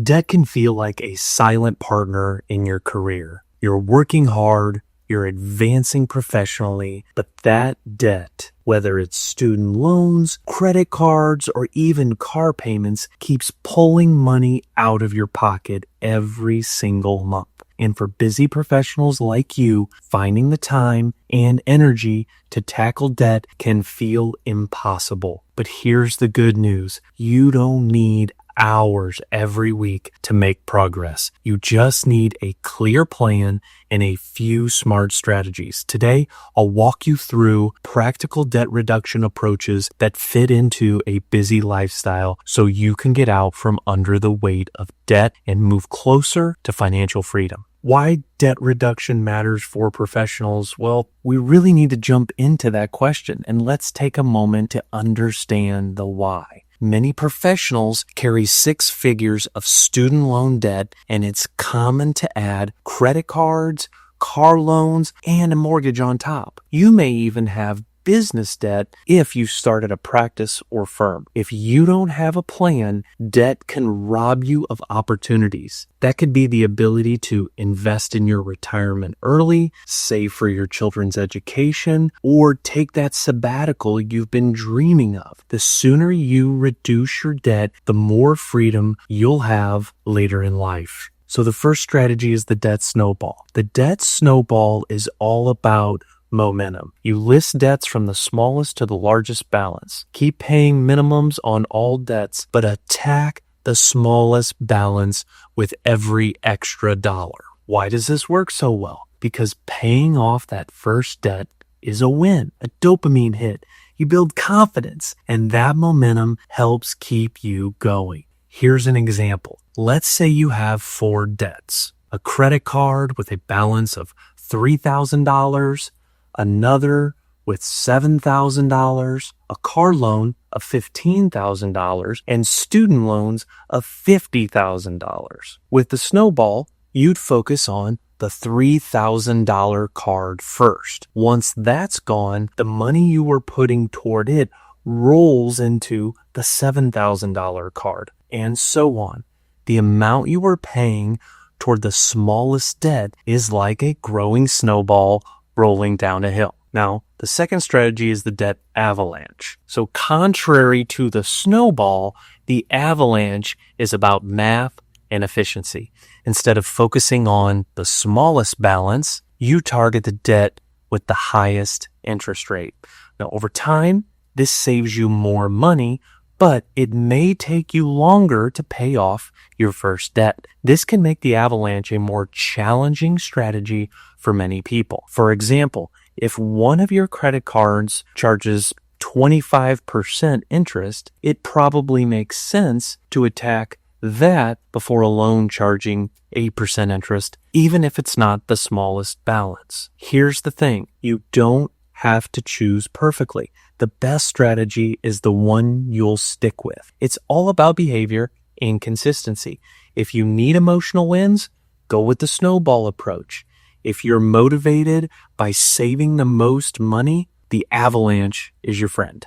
Debt can feel like a silent partner in your career. You're working hard, you're advancing professionally, but that debt, whether it's student loans, credit cards, or even car payments, keeps pulling money out of your pocket every single month. And for busy professionals like you, finding the time and energy to tackle debt can feel impossible. But here's the good news. You don't need hours every week to make progress. You just need a clear plan and a few smart strategies. Today, I'll walk you through practical debt reduction approaches that fit into a busy lifestyle so you can get out from under the weight of debt and move closer to financial freedom. Why debt reduction matters for professionals? Well, we really need to jump into that question, and let's take a moment to understand the why. Many professionals carry 6 figures of student loan debt, and it's common to add credit cards, car loans, and a mortgage on top. You may even have business debt if you started a practice or firm. If you don't have a plan, debt can rob you of opportunities. That could be the ability to invest in your retirement early, save for your children's education, or take that sabbatical you've been dreaming of. The sooner you reduce your debt, the more freedom you'll have later in life. So the first strategy is the debt snowball. The debt snowball is all about momentum. You list debts from the smallest to the largest balance. Keep paying minimums on all debts, but attack the smallest balance with every extra dollar. Why does this work so well? Because paying off that first debt is a win, a dopamine hit. You build confidence, and that momentum helps keep you going. Here's an example. Let's say you have 4 debts: a credit card with a balance of $3,000, another with $7,000, a car loan of $15,000, and student loans of $50,000. With the snowball, you'd focus on the $3,000 card first. Once that's gone, the money you were putting toward it rolls into the $7,000 card, and so on. The amount you were paying toward the smallest debt is like a growing snowball rolling down a hill. Now, the second strategy is the debt avalanche. So contrary to the snowball, the avalanche is about math and efficiency. Instead of focusing on the smallest balance, you target the debt with the highest interest rate. Now, over time, this saves you more money, but it may take you longer to pay off your first debt. This can make the avalanche a more challenging strategy for many people. For example, if one of your credit cards charges 25% interest, it probably makes sense to attack that before a loan charging 8% interest, even if it's not the smallest balance. Here's the thing, you don't have to choose perfectly. The best strategy is the one you'll stick with. It's all about behavior and consistency. If you need emotional wins, go with the snowball approach. If you're motivated by saving the most money, the avalanche is your friend.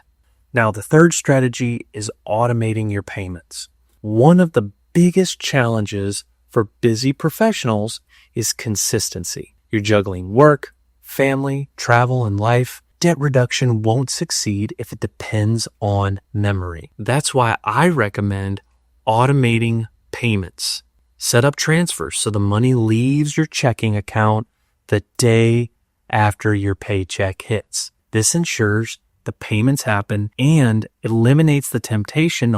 Now, the third strategy is automating your payments. One of the biggest challenges for busy professionals is consistency. You're juggling work, family, travel, and life. Debt reduction won't succeed if it depends on memory. That's why I recommend automating payments. Set up transfers so the money leaves your checking account the day after your paycheck hits. This ensures the payments happen and eliminates the temptation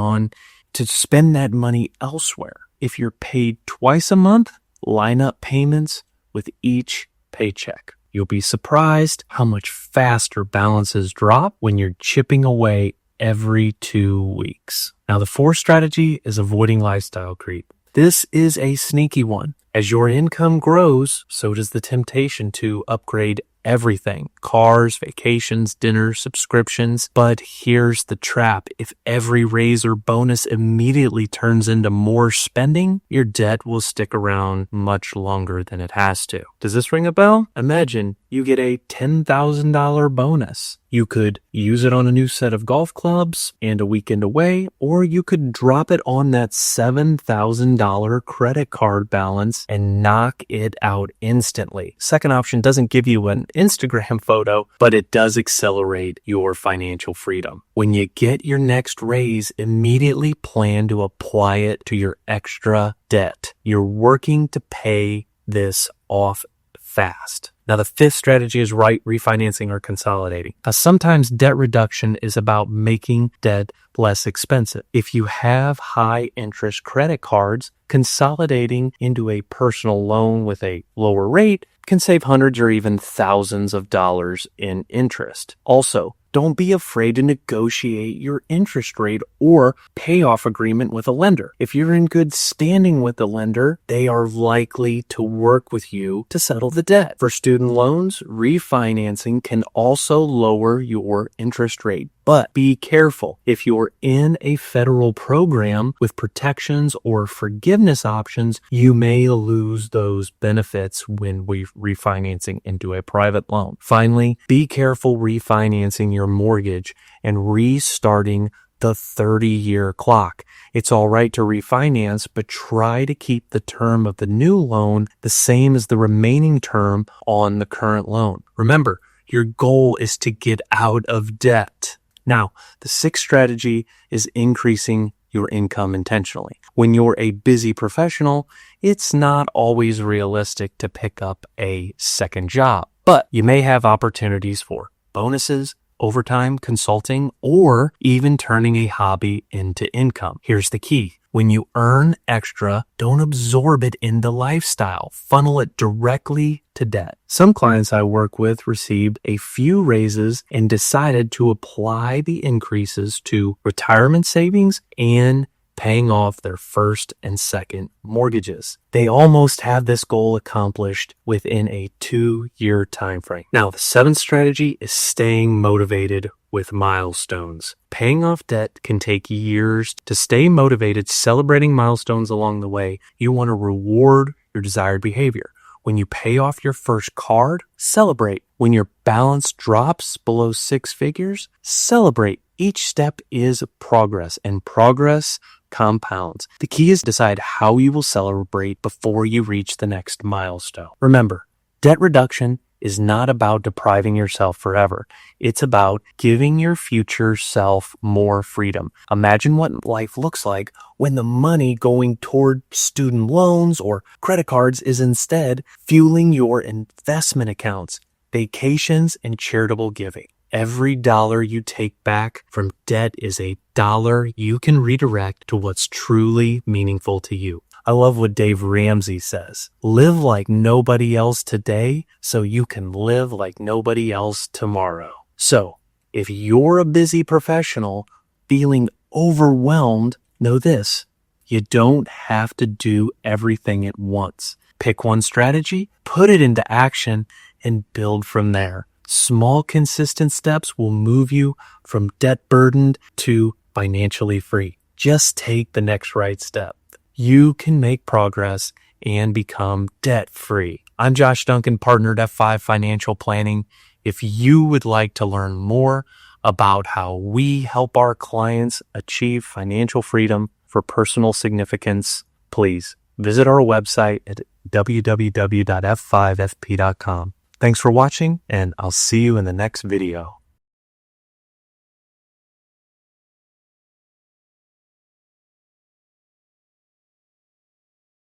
to spend that money elsewhere. If you're paid twice a month, line up payments with each paycheck. You'll be surprised how much faster balances drop when you're chipping away every 2 weeks. Now, the fourth strategy is avoiding lifestyle creep. This is a sneaky one. As your income grows, so does the temptation to upgrade everything. cars, vacations, dinners, subscriptions. But here's the trap. If every raise or bonus immediately turns into more spending, your debt will stick around much longer than it has to. Does this ring a bell? Imagine you get a $10,000 bonus. You could use it on a new set of golf clubs and a weekend away, or you could drop it on that $7,000 credit card balance and knock it out instantly. Second option doesn't give you an Instagram photo, but it does accelerate your financial freedom. When you get your next raise, immediately plan to apply it to your extra debt. You're working to pay this off fast. Now, the fifth strategy is refinancing or consolidating. Now, sometimes debt reduction is about making debt less expensive. If you have high interest credit cards, consolidating into a personal loan with a lower rate can save hundreds or even thousands of dollars in interest. Also, don't be afraid to negotiate your interest rate or payoff agreement with a lender. If you're in good standing with the lender, they are likely to work with you to settle the debt. For student loans, refinancing can also lower your interest rate. But be careful. If you're in a federal program with protections or forgiveness options, you may lose those benefits when we're refinancing into a private loan. Finally, be careful refinancing your mortgage and restarting the 30-year clock. It's all right to refinance, but try to keep the term of the new loan the same as the remaining term on the current loan. Remember, your goal is to get out of debt. Now, the sixth strategy is increasing your income intentionally. When you're a busy professional, it's not always realistic to pick up a second job, but you may have opportunities for bonuses, overtime, consulting, or even turning a hobby into income. Here's the key. When you earn extra, don't absorb it into lifestyle. Funnel it directly to debt. Some clients I work with received a few raises and decided to apply the increases to retirement savings and paying off their first and second mortgages. They almost have this goal accomplished within a 2-year time frame. Now, the seventh strategy is staying motivated with milestones. Paying off debt can take years. To stay motivated, celebrating milestones along the way, you want to reward your desired behavior. When you pay off your first card, celebrate. When your balance drops below 6 figures, celebrate. Each step is progress, and progress compounds. The key is to decide how you will celebrate before you reach the next milestone. Remember, debt reduction is not about depriving yourself forever. It's about giving your future self more freedom. Imagine what life looks like when the money going toward student loans or credit cards is instead fueling your investment accounts, vacations, and charitable giving. Every dollar you take back from debt is a dollar you can redirect to what's truly meaningful to you. I love what Dave Ramsey says. Live like nobody else today so you can live like nobody else tomorrow. So, if you're a busy professional feeling overwhelmed, know this: you don't have to do everything at once. Pick one strategy, put it into action, and build from there. Small, consistent steps will move you from debt-burdened to financially free. Just take the next right step. You can make progress and become debt-free. I'm Josh Duncan, partner at F5 Financial Planning. If you would like to learn more about how we help our clients achieve financial freedom for personal significance, please visit our website at www.f5fp.com. Thanks for watching, and I'll see you in the next video.